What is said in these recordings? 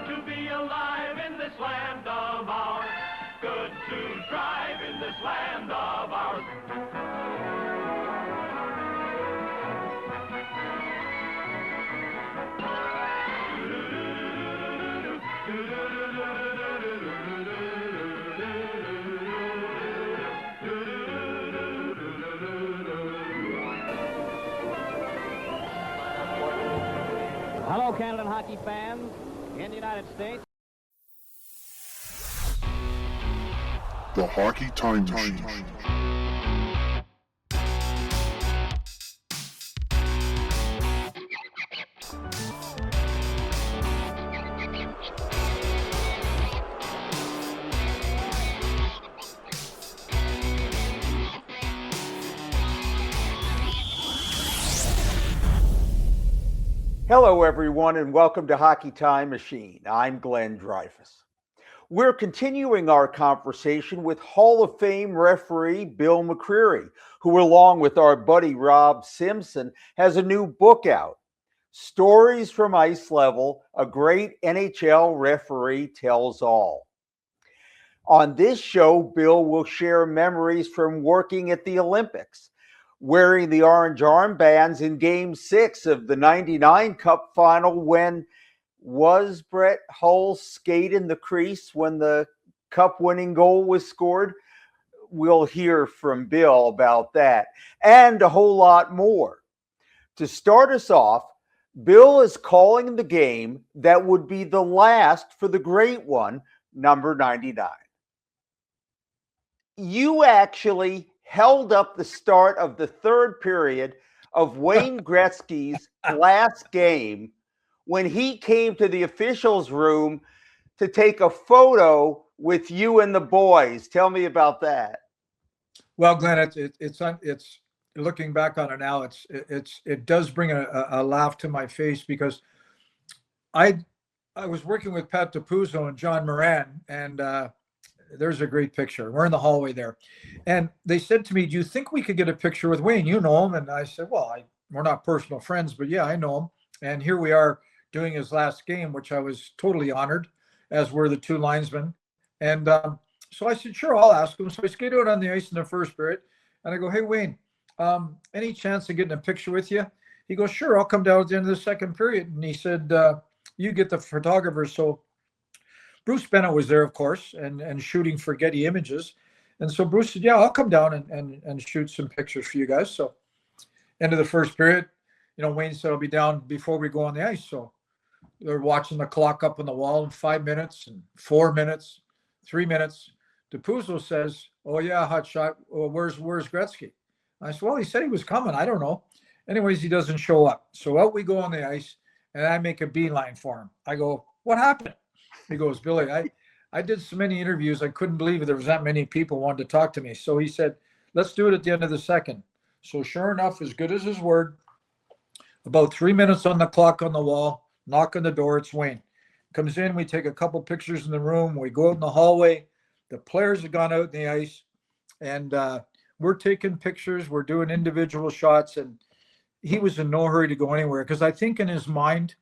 to be alive in this land of ours. Good to drive in this land of ours. Hello, Canada hockey fans in the United States. The Hockey Time Machine. Hello, everyone, and welcome to Hockey Time Machine. I'm Glenn Dreyfus. We're continuing our conversation with Hall of Fame referee Bill McCreary, who, along with our buddy Rob Simpson, has a new book out, Stories from Ice Level, A Great NHL Referee Tells All. On this show, Bill will share memories from working at the Olympics, wearing the orange armbands in Game 6 of the 99 Cup final when was Brett Hull's skate in the crease when the Cup-winning goal was scored? We'll hear from Bill about that and a whole lot more. To start us off, Bill is calling the game that would be the last for the great one, number 99. You actually held up the start of the third period of Wayne Gretzky's last game when he came to the officials' room to take a photo with you and the boys. Tell me about that. Well, Glenn, it's looking back on it now, it does bring a laugh to my face because I was working with Pat DiPuzzo and John Moran, and there's a great picture. We're in the hallway there. And they said to me, do you think we could get a picture with Wayne? You know him. And I said, well, we're not personal friends, but yeah, I know him. And here we are doing his last game, which I was totally honored, as were the two linesmen. And so I said, sure, I'll ask him. So I skated out on the ice in the first period. And I go, hey, Wayne, any chance of getting a picture with you? He goes, sure, I'll come down at the end of the second period. And he said, you get the photographer. So Bruce Bennett was there, of course, and shooting for Getty Images. And so Bruce said, yeah, I'll come down and shoot some pictures for you guys. So end of the first period, Wayne said, I'll be down before we go on the ice. So they're watching the clock up on the wall in 5 minutes and 4 minutes, 3 minutes. DiPuzzo says, oh, yeah, hot shot. Well, where's Gretzky? I said, well, he said he was coming. I don't know. Anyways, he doesn't show up. So out we go on the ice, and I make a beeline for him. I go, what happened? He goes, Billy, I did so many interviews, I couldn't believe there was that many people wanted to talk to me. So he said, let's do it at the end of the second. So sure enough, as good as his word, about 3 minutes on the clock on the wall, knock on the door, it's Wayne. Comes in, we take a couple pictures in the room, we go out in the hallway, the players have gone out in the ice, and we're taking pictures, we're doing individual shots, and he was in no hurry to go anywhere, because I think in his mind,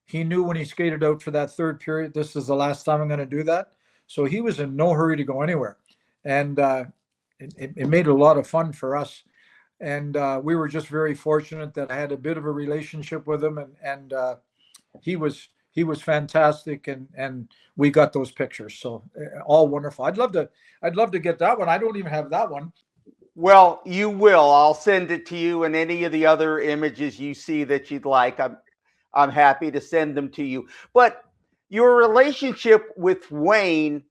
he knew when he skated out for that third period, this is the last time I'm going to do that. So he was in no hurry to go anywhere. And it made it a lot of fun for us. And we were just very fortunate that I had a bit of a relationship with him. And he was fantastic. And we got those pictures. So all wonderful. I'd love to get that one. I don't even have that one. Well, you will. I'll send it to you, and any of the other images you see that you'd like, I'm happy to send them to you. But your relationship with Wayne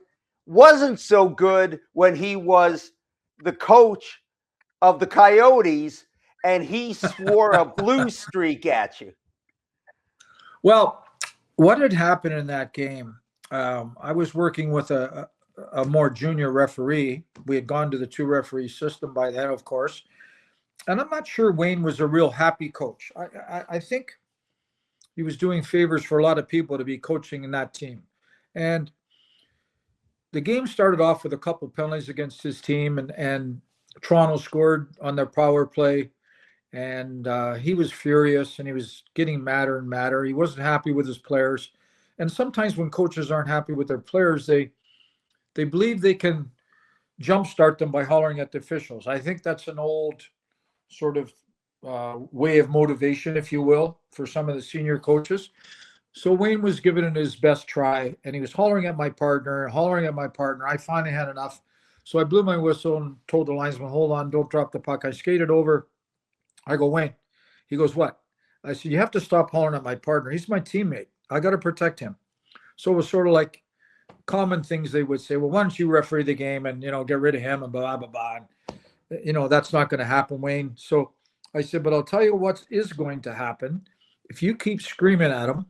wasn't so good when he was the coach of the Coyotes and he swore a blue streak at you. Well, what had happened in that game, I was working with a more junior referee. We had gone to the two referee system by then, of course. And I'm not sure Wayne was a real happy coach. I think he was doing favors for a lot of people to be coaching in that team. And the game started off with a couple penalties against his team, and Toronto scored on their power play. And he was furious, and he was getting madder and madder. He wasn't happy with his players. And sometimes when coaches aren't happy with their players, they believe they can jumpstart them by hollering at the officials. I think that's an old sort of way of motivation, if you will, for some of the senior coaches. So Wayne was giving it his best try, and he was hollering at my partner. I finally had enough. So I blew my whistle and told the linesman, hold on, don't drop the puck. I skated over. I go, Wayne. He goes, what? I said, you have to stop hollering at my partner. He's my teammate. I got to protect him. So it was sort of like common things they would say, well, why don't you referee the game and, get rid of him and blah, blah, blah. And, that's not going to happen, Wayne. So I said, but I'll tell you what is going to happen. If you keep screaming at him,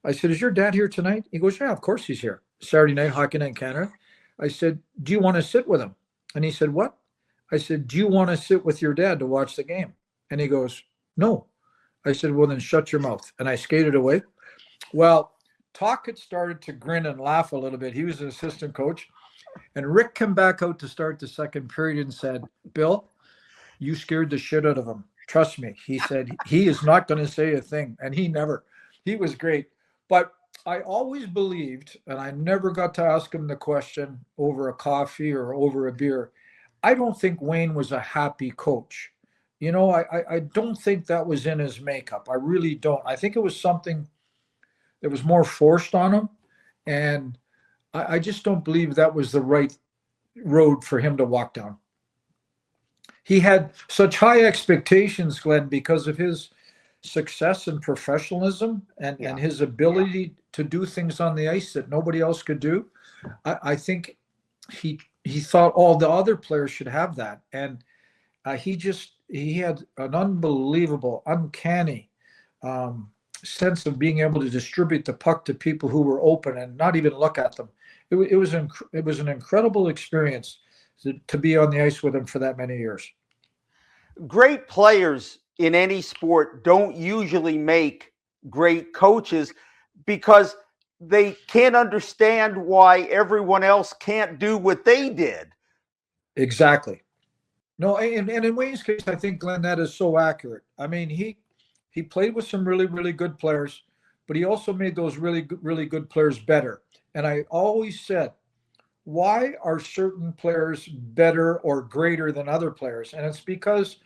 I said, is your dad here tonight? He goes, yeah, of course he's here. Saturday night, Hockey Night in Canada. I said, do you want to sit with him? And he said, what? I said, do you want to sit with your dad to watch the game? And he goes, no. I said, well, then shut your mouth. And I skated away. Well, Talk had started to grin and laugh a little bit. He was an assistant coach. And Rick came back out to start the second period and said, Bill, you scared the shit out of him. Trust me. He said, he is not going to say a thing. And he was great. But I always believed, and I never got to ask him the question over a coffee or over a beer. I don't think Wayne was a happy coach. I don't think that was in his makeup. I really don't. I think it was something that was more forced on him. And I just don't believe that was the right road for him to walk down. He had such high expectations, Glenn, because of his success and professionalism and his ability to do things on the ice that nobody else could do. I think he thought all the other players should have that. And he had an unbelievable, uncanny sense of being able to distribute the puck to people who were open and not even look at them. It was an incredible experience to be on the ice with him for that many years. Great players in any sport don't usually make great coaches because they can't understand why everyone else can't do what they did. Exactly. No, and in Wayne's case, I think, Glenn, that is so accurate. I mean, he played with some really, really good players, but he also made those really, really good players better. And I always said, why are certain players better or greater than other players? And it's because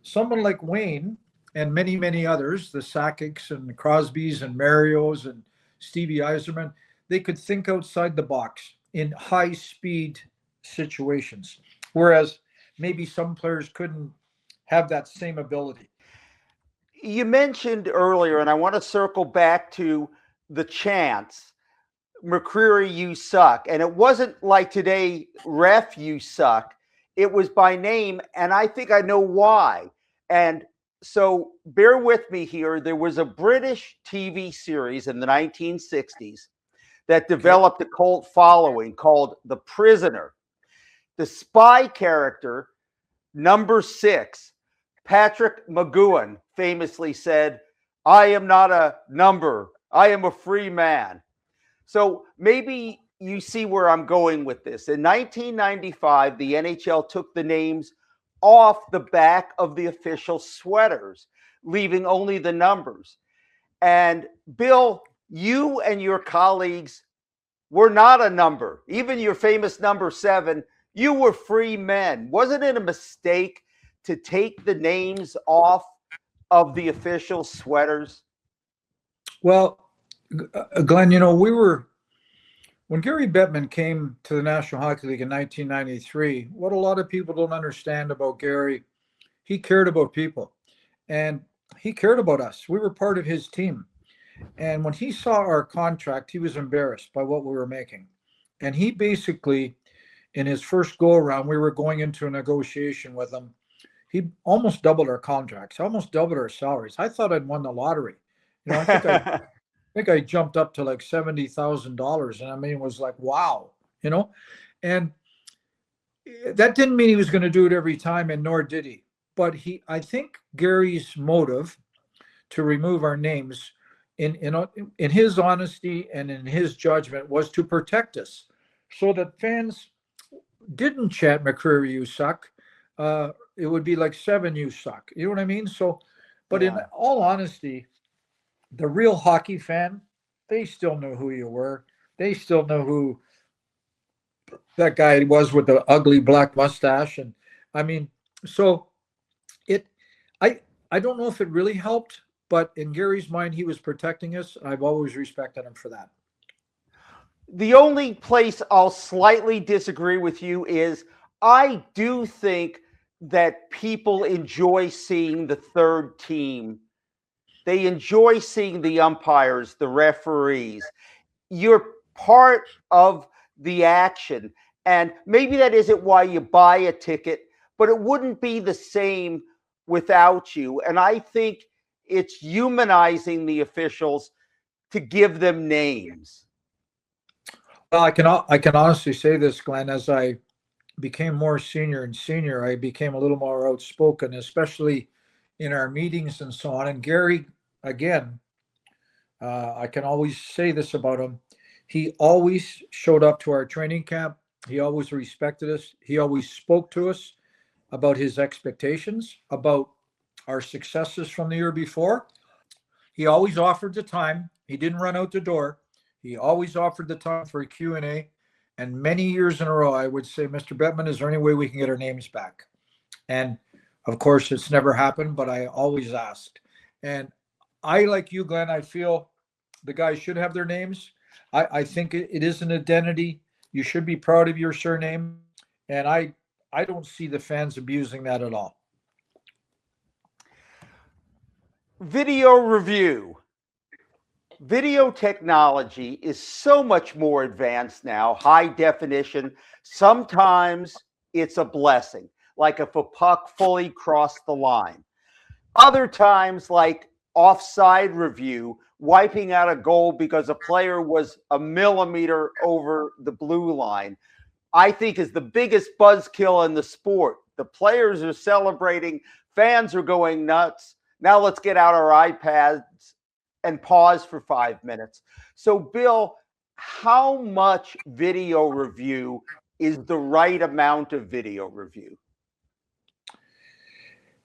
someone like Wayne and many, many others, the Sakic's and the Crosby's and Mario's and Stevie Yzerman, they could think outside the box in high-speed situations, whereas maybe some players couldn't have that same ability. You mentioned earlier, and I want to circle back to the chants, McCreary, you suck. And it wasn't like today, ref, you suck. It was by name, and I think I know why. And so bear with me here. There was a British TV series in the 1960s that developed a cult following called The Prisoner. The spy character, number 6, Patrick McGowan, famously said, I am not a number. I am a free man. So maybe you see where I'm going with this. In 1995, the NHL took the names off the back of the official sweaters, leaving only the numbers. And Bill, you and your colleagues were not a number. Even your famous number 7, you were free men. Wasn't it a mistake to take the names off of the official sweaters? Well, Glenn, when Gary Bettman came to the National Hockey League in 1993, what a lot of people don't understand about Gary, he cared about people and he cared about us. We were part of his team. And when he saw our contract, he was embarrassed by what we were making. And he basically, in his first go around, we were going into a negotiation with him. He almost doubled our contracts, almost doubled our salaries. I thought I'd won the lottery. I think I jumped up to like $70,000. And I mean, it was like, wow, and that didn't mean he was going to do it every time, and nor did he. But I think Gary's motive to remove our names in his honesty and in his judgment was to protect us so that fans didn't chant McCreary, you suck. It would be like 7, you suck. You know what I mean? So, but in all honesty, the real hockey fan they still knew who you were. They still know who that guy was with the ugly black mustache. And I mean, so it, I, I don't know if it really helped, but in Gary's mind, he was protecting us. I've always respected him for that. The only place I'll slightly disagree with you is I do think that people enjoy seeing the third team. They enjoy seeing the umpires, the referees. You're part of the action. And maybe that isn't why you buy a ticket, but it wouldn't be the same without you. And I think it's humanizing the officials to give them names. Well, I can honestly say this, Glenn. As I became more senior and senior, I became a little more outspoken, especially in our meetings and so on. And Gary, again, I can always say this about him. He always showed up to our training camp. He always respected us. He always spoke to us about his expectations, about our successes from the year before. He always offered the time. He didn't run out the door. He always offered the time for a Q&A. And many years in a row, I would say, Mr. Bettman, is there any way we can get our names back? And of course, it's never happened, but I always asked. And I, like you, Glenn, I feel the guys should have their names. I think it is an identity. You should be proud of your surname. And I don't see the fans abusing that at all. Video review. Video technology is so much more advanced now, high definition. Sometimes it's a blessing, like if a puck fully crossed the line. Other times, like offside review, wiping out a goal because a player was a millimeter over the blue line, I think is the biggest buzzkill in the sport. The players are celebrating, fans are going nuts. Now let's get out our iPads and pause for 5 minutes. So, Bill, how much video review is the right amount of video review?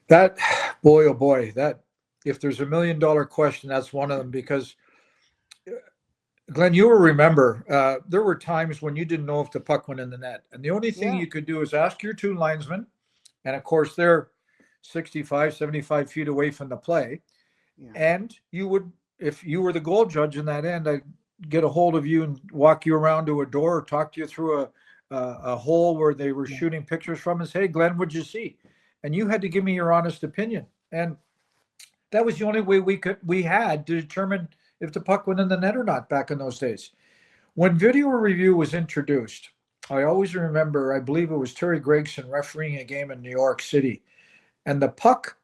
That, boy, oh boy, that if there's $1 million question, that's one of them. Because, Glenn, you will remember there were times when you didn't know if the puck went in the net. And the only thing you could do is ask your two linesmen. And, of course, they're 65, 75 feet away from the play. Yeah. And you would, if you were the goal judge in that end, I'd get a hold of you and walk you around to a door or talk to you through a hole where they were shooting pictures from and say, hey, Glenn, what'd you see? And you had to give me your honest opinion. And that was the only way we had to determine if the puck went in the net or not back in those days. When video review was introduced, I always remember, I believe it was Terry Gregson refereeing a game in New York City. And the puck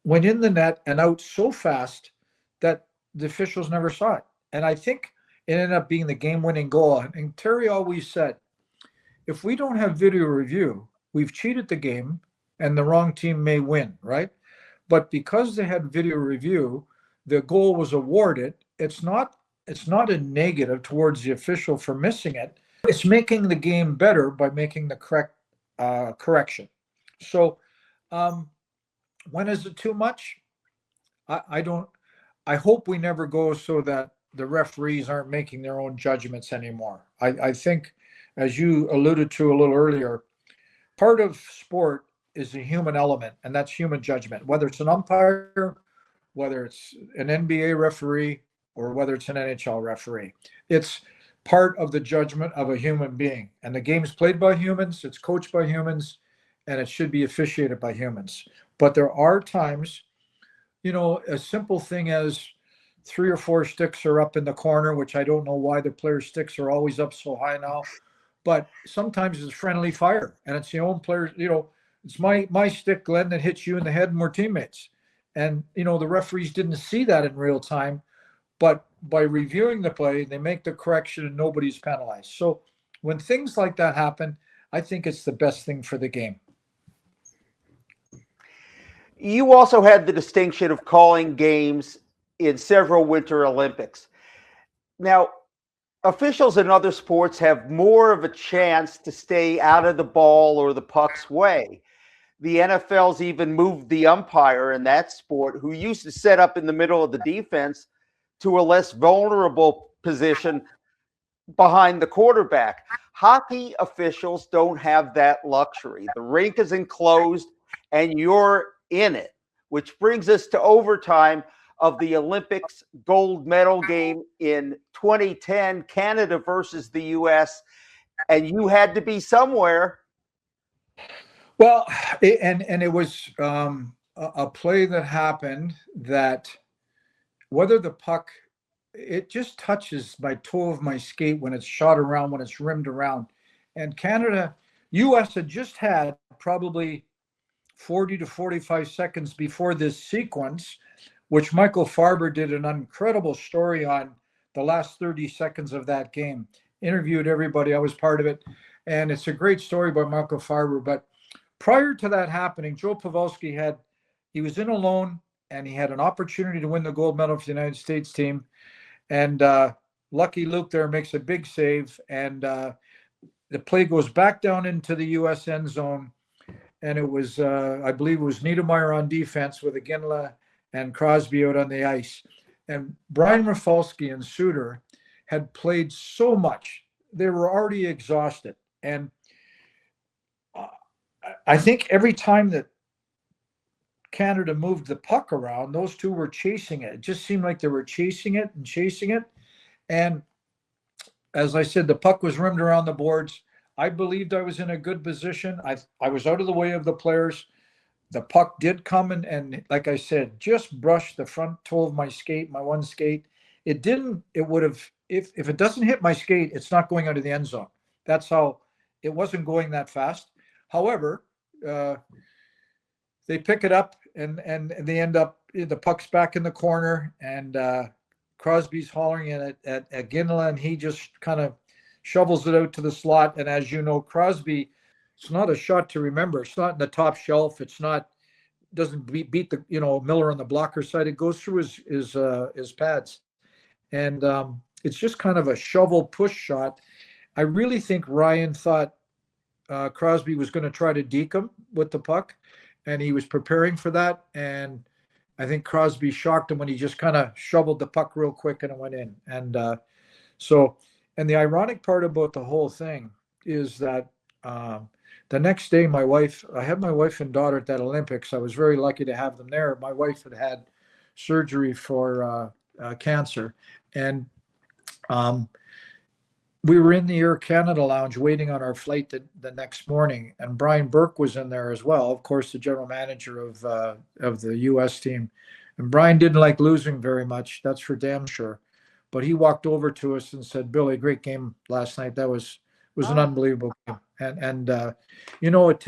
went in the net and out so fast that the officials never saw it. And I think it ended up being the game-winning goal. And Terry always said, if we don't have video review, we've cheated the game and the wrong team may win, right? But because they had video review, the goal was awarded. It's not a negative towards the official for missing it. It's making the game better by making the correct correction. So when is it too much? I hope we never go so that the referees aren't making their own judgments anymore. I think, as you alluded to a little earlier, part of sport is a human element, and that's human judgment, whether it's an umpire, whether it's an NBA referee, or whether it's an NHL referee. It's part of the judgment of a human being. And the game's played by humans, it's coached by humans, and it should be officiated by humans. But there are times, a simple thing as 3 or 4 sticks are up in the corner, which I don't know why the players' sticks are always up so high now. But sometimes it's friendly fire, and it's the own players, it's my stick, Glenn, that hits you in the head, and we're teammates. And, the referees didn't see that in real time. But by reviewing the play, they make the correction and nobody's penalized. So when things like that happen, I think it's the best thing for the game. You also had the distinction of calling games in several Winter Olympics. Now, officials in other sports have more of a chance to stay out of the ball or the puck's way. The NFL's even moved the umpire in that sport, who used to set up in the middle of the defense, to a less vulnerable position behind the quarterback. Hockey officials don't have that luxury. The rink is enclosed and you're in it, which brings us to overtime of the Olympics gold medal game in 2010, Canada versus the US, and you had to be somewhere. Well, and it was a play that happened that whether the puck, it just touches my toe of my skate when it's shot around, when it's rimmed around. And Canada, US had just had probably 40 to 45 seconds before this sequence, which Michael Farber did an incredible story on the last 30 seconds of that game. Interviewed everybody. I was part of it. And it's a great story by Michael Farber. But prior to that happening, Joe Pavelski he was in alone and he had an opportunity to win the gold medal for the United States team. And Lucky Luke there makes a big save. And the play goes back down into the U.S. end zone. And it was, I believe it was Niedermeyer on defense with Iginla and Crosby out on the ice. And Brian Rafalski and Suter had played so much. They were already exhausted. And I think every time that Canada moved the puck around, those two were chasing it. It just seemed like they were chasing it and chasing it. And as I said, the puck was rimmed around the boards. I believed I was in a good position. I was out of the way of the players. The puck did come and like I said, just brushed the front toe of my skate, my one skate. It would have, if it doesn't hit my skate, it's not going out of the end zone. That's how, it wasn't going that fast. However, they pick it up and they end up, the puck's back in the corner and Crosby's hollering at Iginla and he just kind of shovels it out to the slot. And as you know, Crosby, it's not a shot to remember. It's not in the top shelf. It's not, doesn't beat the, Miller on the blocker side. It goes through his pads. And it's just kind of a shovel push shot. I really think Ryan thought Crosby was going to try to deke him with the puck. And he was preparing for that. And I think Crosby shocked him when he just kind of shoveled the puck real quick and it went in. And and the ironic part about the whole thing is that the next day, I had my wife and daughter at that Olympics. I was very lucky to have them there. My wife had surgery for cancer. And we were in the Air Canada lounge waiting on our flight the next morning. And Brian Burke was in there as well, of course, the general manager of the U.S. team. And Brian didn't like losing very much. That's for damn sure. But he walked over to us and said, "Billy, great game last night. That was an unbelievable game." And it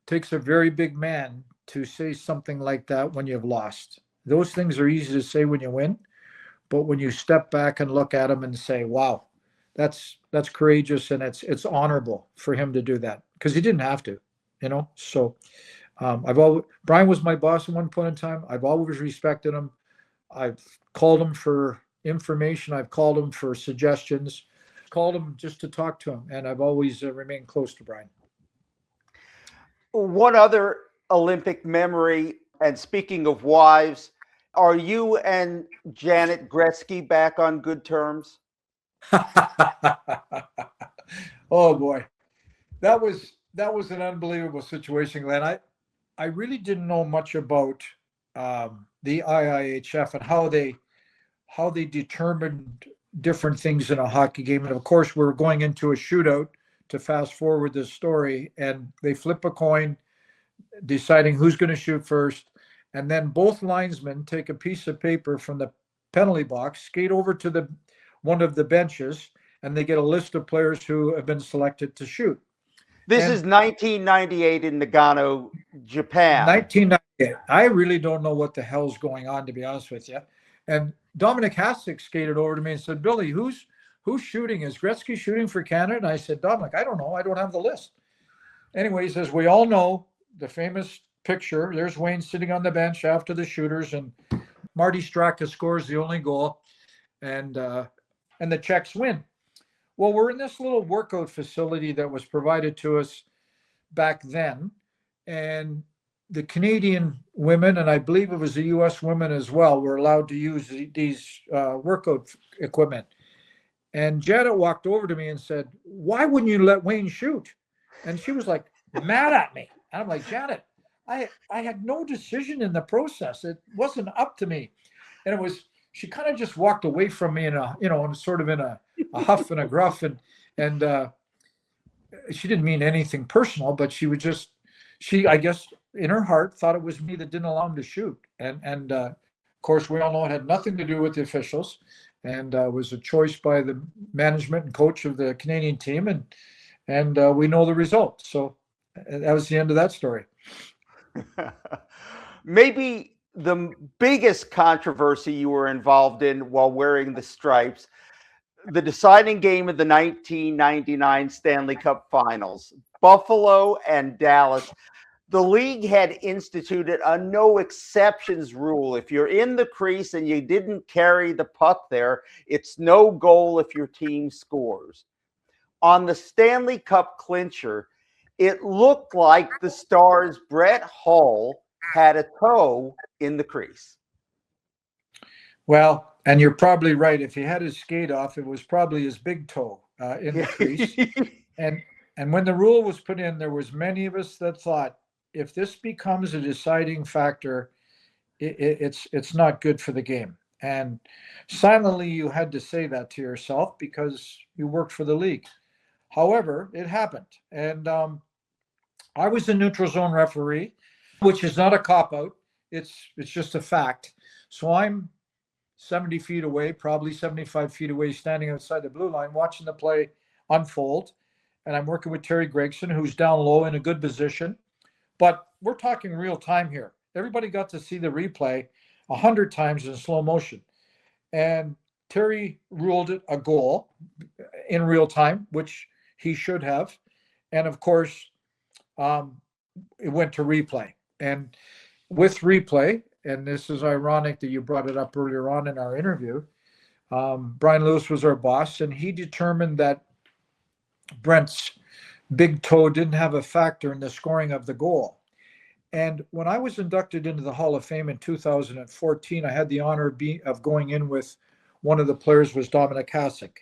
takes a very big man to say something like that when you've lost. Those things are easy to say when you win, but when you step back and look at them and say, "Wow, that's courageous," and it's honorable for him to do that because he didn't have to, So Brian was my boss at one point in time. I've always respected him. I've called him for information. I've called him for suggestions, called him just to talk to him. And I've always remained close to Brian. One other Olympic memory, and speaking of wives, are you and Janet Gretzky back on good terms? Oh boy. That was an unbelievable situation, Glenn. I really didn't know much about the IIHF and how they determined different things in a hockey game. And of course, we're going into a shootout to fast forward this story, and they flip a coin deciding who's going to shoot first. And then both linesmen take a piece of paper from the penalty box, skate over to one of the benches, and they get a list of players who have been selected to shoot. This is 1998 in Nagano, Japan. 1998. I really don't know what the hell's going on, to be honest with you. And Dominic Hasek skated over to me and said, "Billy, who's shooting? Is Gretzky shooting for Canada?" And I said, "Dominic, I don't know. I don't have the list." Anyway, he says, "We all know the famous picture. There's Wayne sitting on the bench after the shooters, and Marty Straka scores the only goal, and the Czechs win." Well, we're in this little workout facility that was provided to us back then, and the Canadian women, and I believe it was the U.S. women as well, were allowed to use these workout equipment. And Janet walked over to me and said, "Why wouldn't you let Wayne shoot?" And she was like mad at me. And I'm like, "Janet, I had no decision in the process. It wasn't up to me." And it was, she kind of just walked away from me in a, sort of in a huff and a gruff. And she didn't mean anything personal, but she would just, I guess in her heart thought it was me that didn't allow him to shoot. And of course, we all know it had nothing to do with the officials, and was a choice by the management and coach of the Canadian team. And we know the result. So that was the end of that story. Maybe the biggest controversy you were involved in while wearing the stripes, the deciding game of the 1999 Stanley Cup Finals, Buffalo and Dallas. The league had instituted a no exceptions rule. If you're in the crease and you didn't carry the puck there, it's no goal if your team scores. On the Stanley Cup clincher, it looked like the Stars' Brett Hull had a toe in the crease. Well, and you're probably right. If he had his skate off, it was probably his big toe in the crease. And when the rule was put in, there was many of us that thought, if this becomes a deciding factor, it's not good for the game. And silently, you had to say that to yourself because you worked for the league. However, it happened. And I was the neutral zone referee, which is not a cop-out. It's just a fact. So I'm 70 feet away, probably 75 feet away, standing outside the blue line, watching the play unfold. And I'm working with Terry Gregson, who's down low in a good position. But we're talking real time here. Everybody got to see the replay 100 times in slow motion. And Terry ruled it a goal in real time, which he should have. And of course, it went to replay. And with replay, and this is ironic that you brought it up earlier on in our interview, Brian Lewis was our boss, and he determined that Brent's big toe didn't have a factor in the scoring of the goal. And when I was inducted into the Hall of Fame in 2014, I had the honor of going in with one of the players was Dominic Hasek.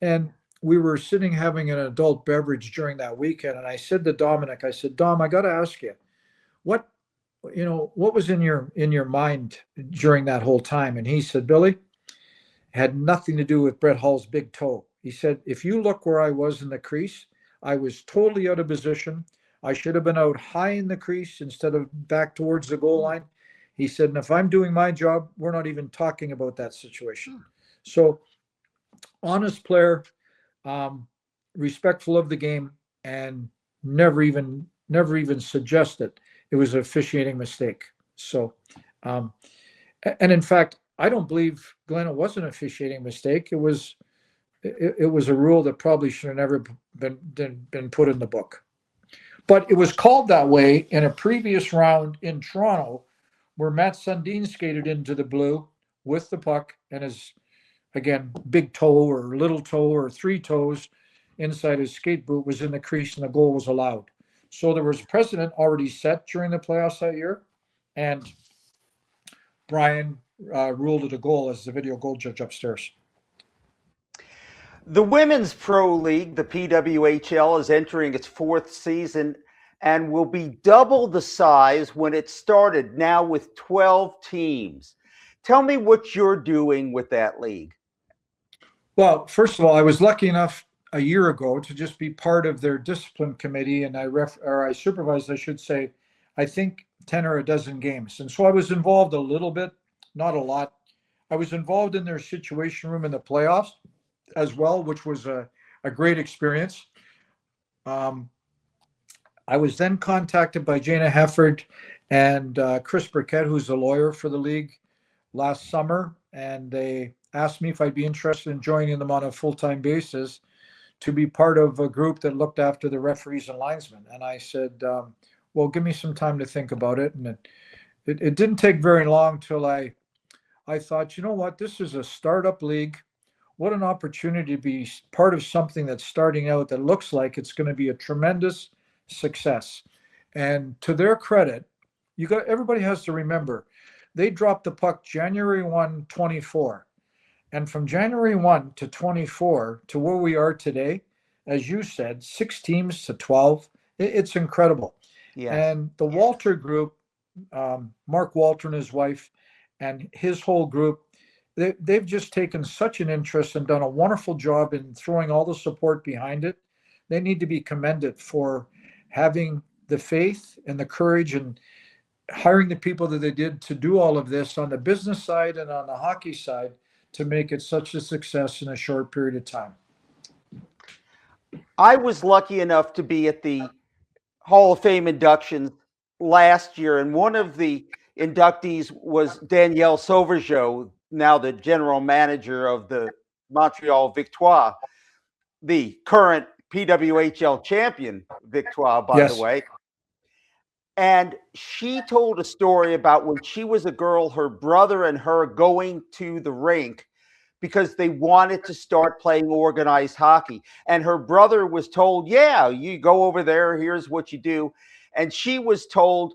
And we were sitting having an adult beverage during that weekend. And I said to Dominic, I said, "Dom, I got to ask you, what was in your mind during that whole time?" And he said, "Billy, it had nothing to do with Brett Hull's big toe." He said, "If you look where I was in the crease, I was totally out of position. I should have been out high in the crease instead of back towards the goal line." He said, "And if I'm doing my job, we're not even talking about that situation." So honest player, respectful of the game, and never even suggested it was an officiating mistake. So, and in fact, I don't believe, Glenn, it was an officiating mistake. It was a rule that probably should have never been put in the book. But it was called that way in a previous round in Toronto, where Matt Sundin skated into the blue with the puck, and his, again, big toe or little toe or three toes inside his skate boot was in the crease, and the goal was allowed. So there was a precedent already set during the playoffs that year, and Brian ruled it a goal as the video goal judge upstairs. The Women's Pro League, the PWHL, is entering its fourth season and will be double the size when it started, now with 12 teams. Tell me what you're doing with that league. Well, first of all, I was lucky enough a year ago to just be part of their discipline committee, and I supervised, I should say, I think 10 or a dozen games. And so I was involved a little bit, not a lot. I was involved in their situation room in the playoffs as well, which was a great experience. I was then contacted by Jana Hefford and Chris Burkett, who's a lawyer for the league, last summer, and they asked me if I'd be interested in joining them on a full-time basis to be part of a group that looked after the referees and linesmen. And I said, well, give me some time to think about it. And it didn't take very long till I thought, you know what, this is a startup league. What an opportunity to be part of something that's starting out that looks like it's going to be a tremendous success. And to their credit, everybody has to remember, they dropped the puck January 1, 24. And from January 1 to 24 to where we are today, as you said, 6 teams to 12, it's incredible. Yes. And the Walter group, Mark Walter and his wife and his whole group, they've just taken such an interest and done a wonderful job in throwing all the support behind it. They need to be commended for having the faith and the courage and hiring the people that they did to do all of this on the business side and on the hockey side to make it such a success in a short period of time. I was lucky enough to be at the Hall of Fame inductions last year, and one of the inductees was Danielle Sauvageau, now the general manager of the Montreal Victoire, the current PWHL champion Victoire, by the way. And she told a story about when she was a girl, her brother and her going to the rink because they wanted to start playing organized hockey. And her brother was told, yeah, you go over there, here's what you do. And she was told,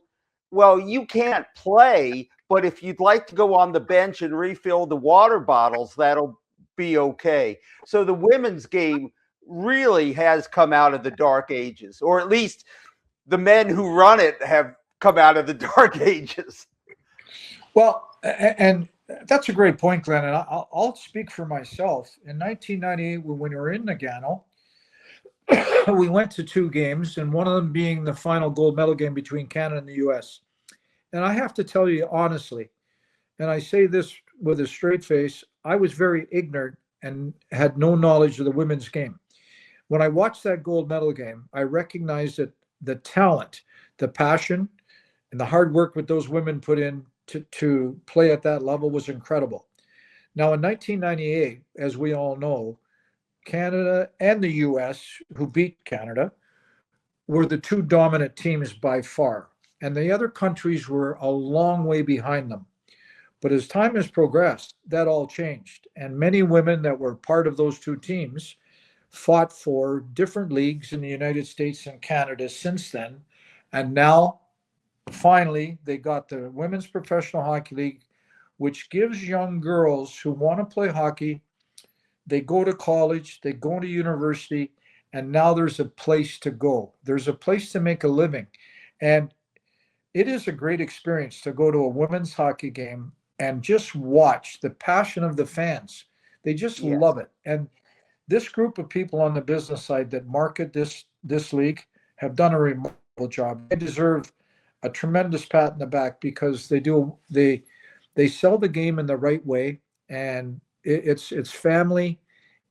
well, you can't play, but if you'd like to go on the bench and refill the water bottles, that'll be okay. So the women's game really has come out of the dark ages, or at least the men who run it have come out of the dark ages. Well, and that's a great point, Glenn. And I'll speak for myself. In 1998, when we were in Nagano, we went to 2 games, and one of them being the final gold medal game between Canada and the U.S. And I have to tell you honestly, and I say this with a straight face, I was very ignorant and had no knowledge of the women's game. When I watched that gold medal game, I recognized that the talent, the passion, and the hard work that those women put in to play at that level was incredible. Now, in 1998, as we all know, Canada and the U.S., who beat Canada, were the 2 dominant teams by far. And the other countries were a long way behind them. But as time has progressed, that all changed. And many women that were part of those 2 teams fought for different leagues in the United States and Canada since then. And now, finally, they got the Women's Professional Hockey League, which gives young girls who want to play hockey, they go to college, they go to university, and now there's a place to go. There's a place to make a living. And it is a great experience to go to a women's hockey game and just watch the passion of the fans. They just love it. And this group of people on the business side that market this league have done a remarkable job. They deserve a tremendous pat in the back because they sell the game in the right way, and it's family,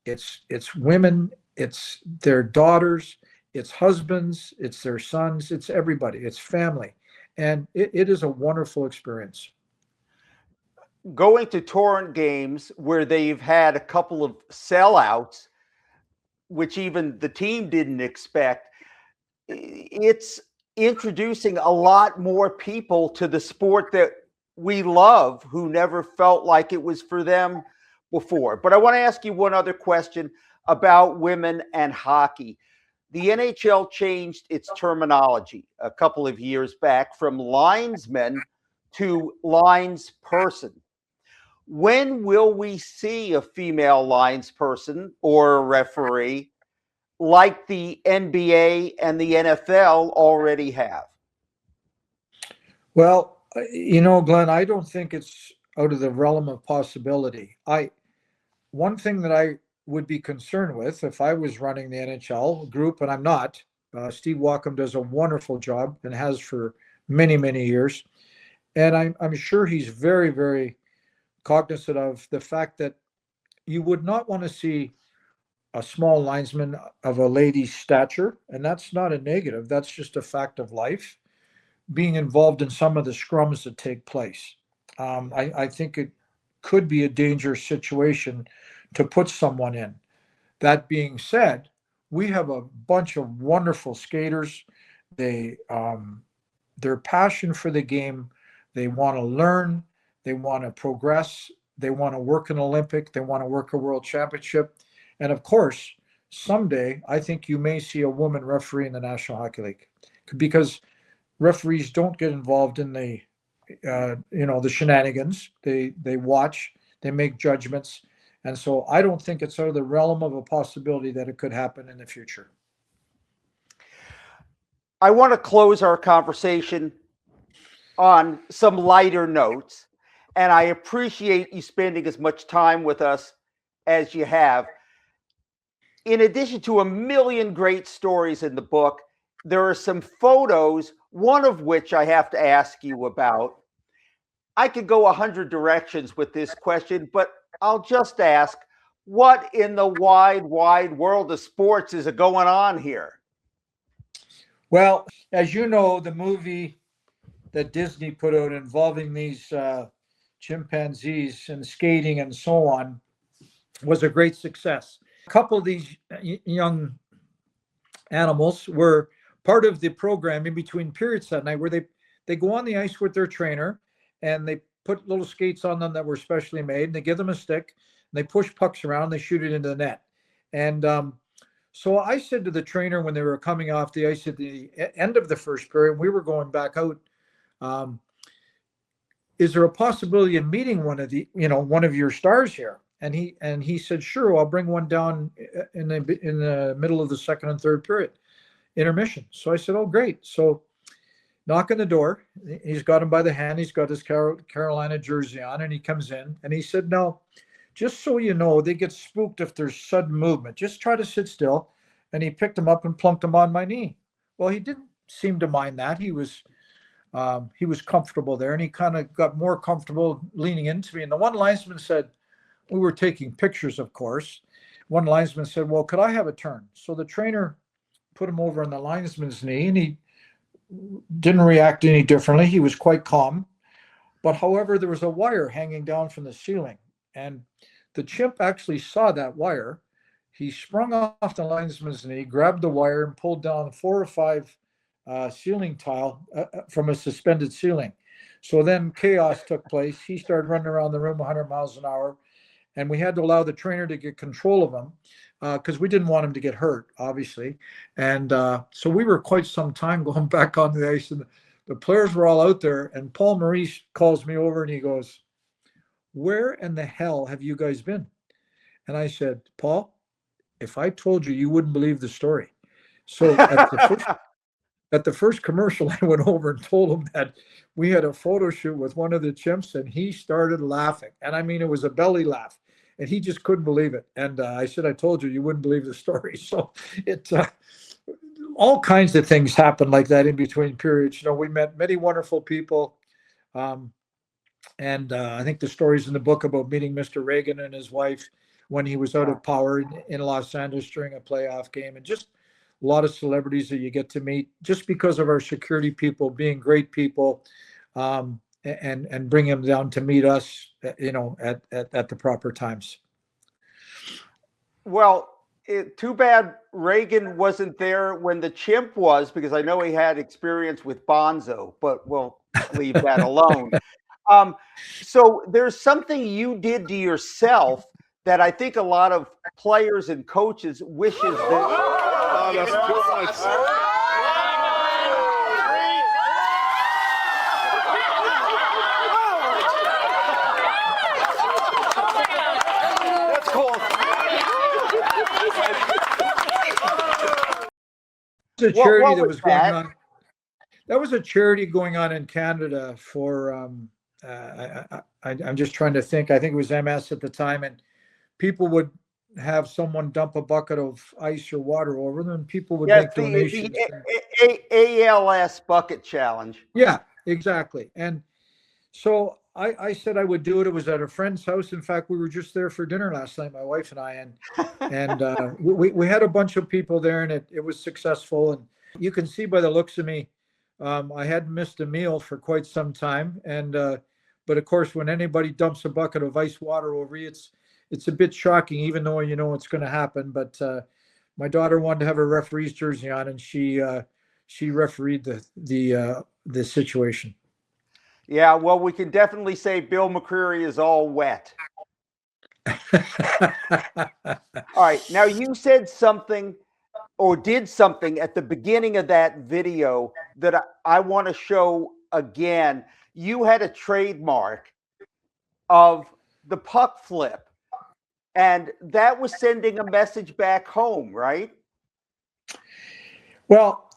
it's women, it's their daughters, it's husbands, it's their sons, it's everybody, it's family, and it is a wonderful experience. Going to Torrent games where they've had a couple of sellouts, which even the team didn't expect, it's introducing a lot more people to the sport that we love who never felt like it was for them before. But I want to ask you one other question about women and hockey. The NHL changed its terminology a couple of years back from linesman to linesperson. When will we see a female linesperson or a referee like the NBA and the NFL already have? Well, you know, Glenn, I don't think it's out of the realm of possibility. One thing that I would be concerned with if I was running the NHL group, and I'm not, Steve Walkham does a wonderful job and has for many, many years. And I'm sure he's very, very cognizant of the fact that you would not want to see a small linesman of a lady's stature, and that's not a negative. That's just a fact of life, being involved in some of the scrums that take place. I think it could be a dangerous situation to put someone in. That being said, we have a bunch of wonderful skaters. Their passion for the game, they want to learn, they want to progress, they want to work an Olympic, they want to work a world championship. And of course, someday, I think you may see a woman referee in the National Hockey League, because referees don't get involved in the the shenanigans. They watch, they make judgments, and so I don't think it's out of the realm of a possibility that it could happen in the future. I want to close our conversation on some lighter notes, and I appreciate you spending as much time with us as you have. In addition to a million great stories in the book, there are some photos, one of which I have to ask you about. I could go 100 directions with this question, but I'll just ask, what in the wide, wide world of sports is going on here? Well, as you know, the movie that Disney put out involving these chimpanzees and skating and so on was a great success. A couple of these young animals were part of the program in between periods that night, where they go on the ice with their trainer and they put little skates on them that were specially made, and they give them a stick and they push pucks around, they shoot it into the net. And so I said to the trainer when they were coming off the ice at the end of the first period, we were going back out, is there a possibility of meeting one of your stars here? And he said, sure, I'll bring one down in the middle of the second and third period intermission. So I said, oh, great. So knock on the door. He's got him by the hand. He's got his Carolina jersey on, and he comes in and he said, no, just so you know, they get spooked if there's sudden movement. Just try to sit still. And he picked him up and plunked him on my knee. Well, he didn't seem to mind that. He was comfortable there, and he kind of got more comfortable leaning into me. And the one linesman said, we were taking pictures, of course. One linesman said, well, could I have a turn? So the trainer put him over on the linesman's knee, and he didn't react any differently. He was quite calm. But however, there was a wire hanging down from the ceiling, and the chimp actually saw that wire. He sprung off the linesman's knee, grabbed the wire, and pulled down 4 or 5 ceiling tile from a suspended ceiling. So then chaos took place. He started running around the room 100 miles an hour, and we had to allow the trainer to get control of him because we didn't want him to get hurt, obviously. And so we were quite some time going back on the ice, and the players were all out there. And Paul Maurice calls me over and he goes, where in the hell have you guys been? And I said, Paul, if I told you, you wouldn't believe the story. So at the first commercial, I went over and told him that we had a photo shoot with one of the chimps, and he started laughing. And I mean, it was a belly laugh, and he just couldn't believe it. And I said, I told you, you wouldn't believe the story. So it's all kinds of things happened like that in between periods. We met many wonderful people. And I think the stories in the book about meeting Mr. Reagan and his wife when he was out of power in Los Angeles during a playoff game, and just a lot of celebrities that you get to meet just because of our security people being great people, and bring them down to meet us, at the proper times. Well, too bad Reagan wasn't there when the chimp was, because I know he had experience with Bonzo, but we'll leave that alone. So there's something you did to yourself that I think a lot of players and coaches wishes that. That's too much. That's cool. It was a charity that was going on. That was a charity going on in Canada for, I'm just trying to think. I think it was MS at the time, and people would have someone dump a bucket of ice or water over them, and people would make donations. The ALS bucket challenge. Yeah, exactly. And so I said I would do it. It was at a friend's house. In fact, we were just there for dinner last night, my wife and I, and we had a bunch of people there, and it was successful. And you can see by the looks of me, I hadn't missed a meal for quite some time. And but of course, when anybody dumps a bucket of ice water over you, it's a bit shocking, even though you know it's going to happen. But my daughter wanted to have a referee's jersey on, and she refereed the situation. Yeah, well, we can definitely say Bill McCreary is all wet. All right, now you said something or did something at the beginning of that video that I want to show again. You had a trademark of the puck flip, and that was sending a message back home, right? Well,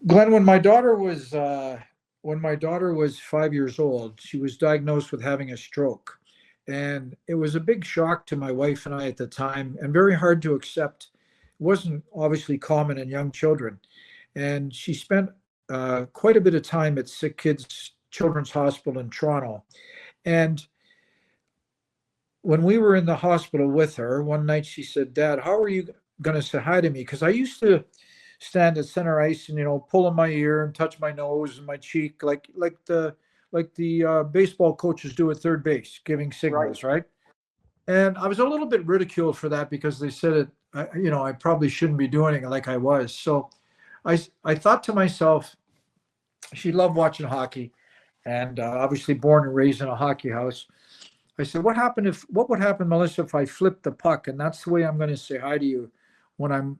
Glenn, when my daughter was 5 years old, she was diagnosed with having a stroke, and it was a big shock to my wife and I at the time, and very hard to accept. It wasn't obviously common in young children, and she spent quite a bit of time at Sick Kids Children's Hospital in Toronto. And when we were in the hospital with her, one night she said, "Dad, how are you going to say hi to me?" Because I used to stand at center ice and pull in my ear and touch my nose and my cheek like the baseball coaches do at third base, giving signals, right? And I was a little bit ridiculed for that because they said it, I probably shouldn't be doing it like I was. So I thought to myself, she loved watching hockey, and obviously born and raised in a hockey house. I said, what would happen, Melissa, if I flipped the puck? And that's the way I'm going to say hi to you when I'm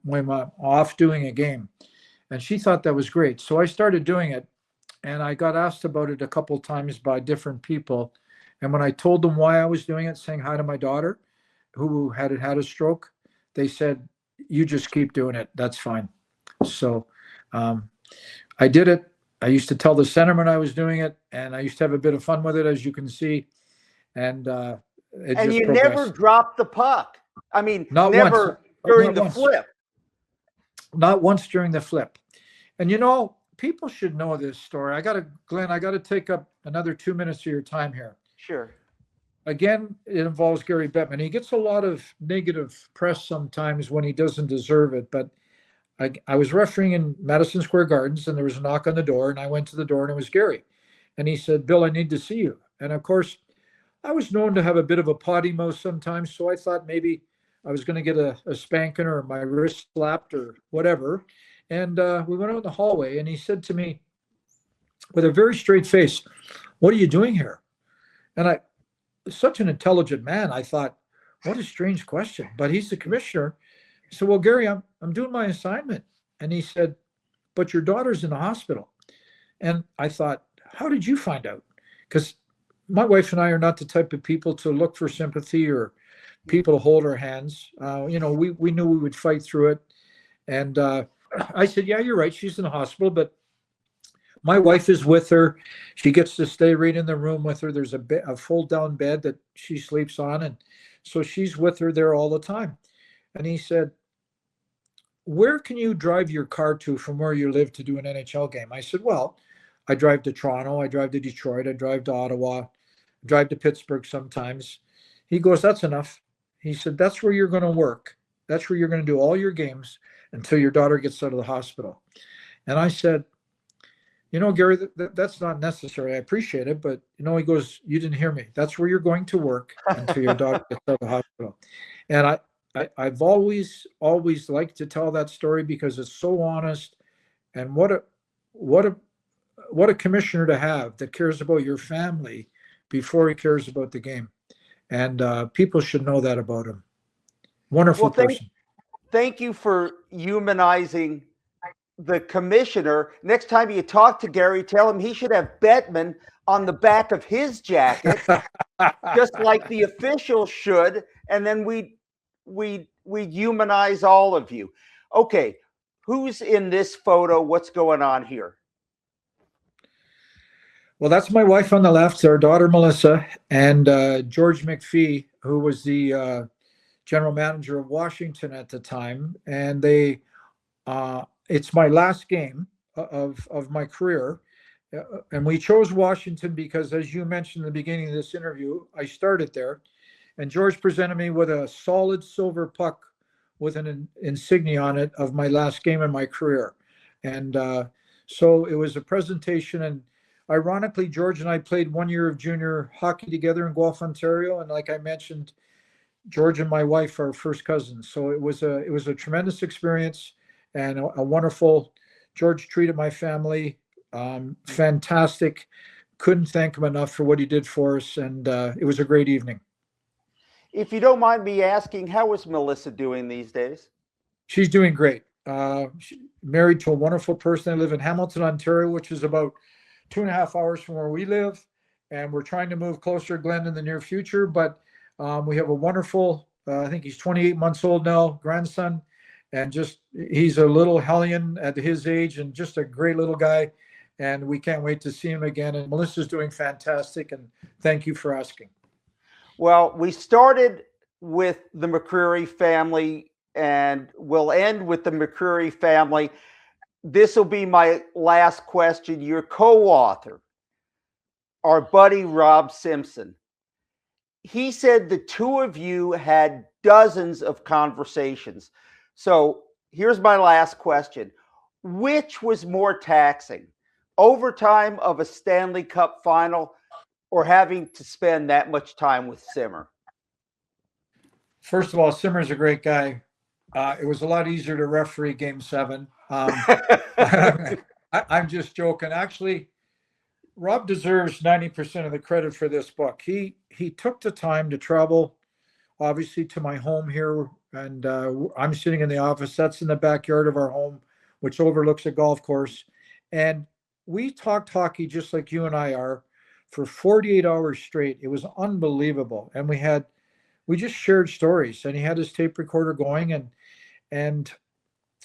off doing a game. And she thought that was great. So I started doing it, and I got asked about it a couple of times by different people. And when I told them why I was doing it, saying hi to my daughter, who had a stroke, they said, "You just keep doing it. That's fine." So I did it. I used to tell the centerman I was doing it, and I used to have a bit of fun with it, as you can see. And it And just you progressed. never dropped the puck. I mean, Not never once. during Not the once. flip. Not once during the flip. And people should know this story. Glenn, I got to take up another 2 minutes of your time here. Sure. Again, it involves Gary Bettman. He gets a lot of negative press sometimes when he doesn't deserve it. But I was refereeing in Madison Square Gardens, and there was a knock on the door, and I went to the door, and it was Gary. And he said, "Bill, I need to see you." And of course, I was known to have a bit of a potty mouth sometimes, so I thought maybe I was going to get a spanking or my wrist slapped or whatever. And we went out in the hallway, and he said to me with a very straight face, "What are you doing here?" And such an intelligent man, I thought, what a strange question. But he's the commissioner. I said, "Well, Gary, I'm doing my assignment." And he said, "But your daughter's in the hospital." And I thought, how did you find out? Because my wife and I are not the type of people to look for sympathy or people to hold our hands. We knew we would fight through it. And I said, "Yeah, you're right. She's in the hospital, but my wife is with her. She gets to stay right in the room with her. There's a fold down bed that she sleeps on. And so she's with her there all the time." And he said, "Where can you drive your car to from where you live to do an NHL game?" I said, "Well, I drive to Toronto. I drive to Detroit. I drive to Ottawa. I drive to Pittsburgh sometimes." He goes, "That's enough." He said, "That's where you're going to work. That's where you're going to do all your games until your daughter gets out of the hospital." And I said, "Gary, that's not necessary. I appreciate it." But, he goes, "You didn't hear me. That's where you're going to work until your daughter gets out of the hospital." And I've always liked to tell that story because it's so honest. And what a commissioner to have that cares about your family before he cares about the game. And people should know that about him. Wonderful person. Thank you for humanizing the commissioner. Next time you talk to Gary, tell him he should have Bettman on the back of his jacket, just like the officials should, and then we humanize all of you. Okay, who's in this photo? What's going on here? Well, that's my wife on the left, our daughter Melissa, and George McPhee, who was the general manager of Washington at the time. And it's my last game of my career. And we chose Washington because, as you mentioned in the beginning of this interview, I started there. And George presented me with a solid silver puck with an insignia on it of my last game in my career. And so it was a presentation. And ironically, George and I played 1 year of junior hockey together in Guelph, Ontario. And like I mentioned, George and my wife are first cousins. So it was a tremendous experience and a wonderful. George treated my family fantastic. Couldn't thank him enough for what he did for us. And it was a great evening. If you don't mind me asking, how is Melissa doing these days? She's doing great. married to a wonderful person. I live in Hamilton, Ontario, which is about 2.5 hours from where we live. And we're trying to move closer to Glen in the near future. But we have a wonderful, I think he's 28 months old now, grandson. And just, he's a little hellion at his age and just a great little guy. And we can't wait to see him again. And Melissa's doing fantastic. And thank you for asking. Well, we started with the McCreary family and we'll end with the McCreary family. This will be my last question. Your co-author, our buddy Rob Simpson, he said the two of you had dozens of conversations. So here's my last question. Which was more taxing, overtime of a Stanley Cup final or having to spend that much time with Simmer? First of all, Simmer's a great guy. It was a lot easier to referee Game 7. I'm just joking. Actually, Rob deserves 90% of the credit for this book. He took the time to travel, obviously, to my home here, and I'm sitting in the office. That's in the backyard of our home, which overlooks a golf course. And we talked hockey just like you and I are for 48 hours straight. It was unbelievable. And we just shared stories, and he had his tape recorder going, and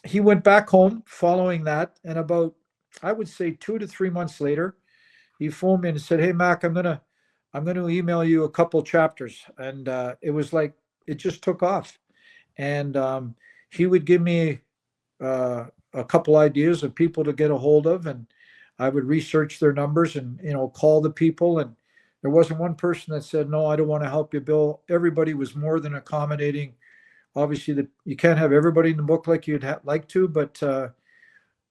he went back home following that. And about, I would say 2 to 3 months later, he phoned me and said, "Hey, Mac, I'm gonna email you a couple chapters." And it was like, it just took off. And he would give me a couple ideas of people to get a hold of, and I would research their numbers and, call the people. And there wasn't one person that said, "No, I don't want to help you, Bill." Everybody was more than accommodating. Obviously, you can't have everybody in the book like you'd like to, but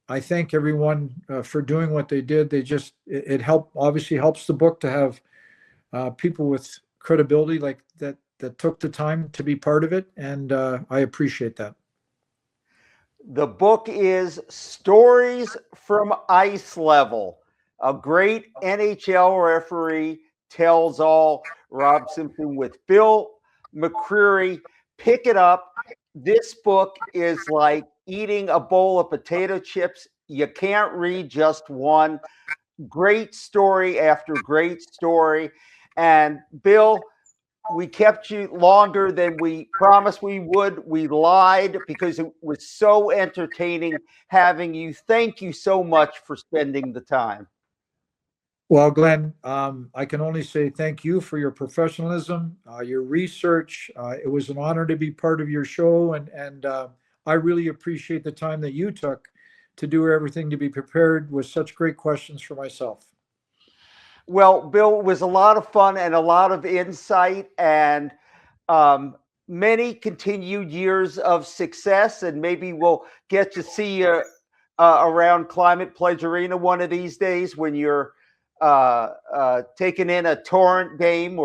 I thank everyone for doing what they did. It obviously helps the book to have people with credibility like that took the time to be part of it, and I appreciate that. The book is Stories from Ice Level. A great NHL referee tells all. Rob Simpson with Bill McCreary. Pick it up. This book is like eating a bowl of potato chips. You can't read just one. Great story after great story. And Bill, we kept you longer than we promised we would. We lied because it was so entertaining having you. Thank you so much for spending the time. Well, Glenn, I can only say thank you for your professionalism, your research. It was an honor to be part of your show, and I really appreciate the time that you took to do everything to be prepared with such great questions for myself. Well, Bill, it was a lot of fun and a lot of insight, and many continued years of success, and maybe we'll get to see you around Climate Pledge Arena one of these days when you're taking in a Torrent game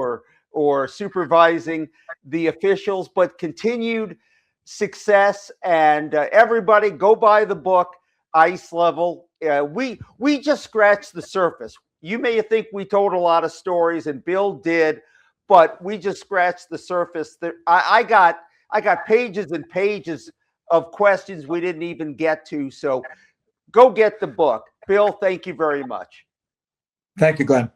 or supervising the officials. But continued success, and everybody go buy the book Ice Level. We just scratched the surface. You may think we told a lot of stories, and Bill did, but we just scratched the surface. I got pages and pages of questions we didn't even get to. So go get the book. Bill, thank you very much. Thank you, Glenn.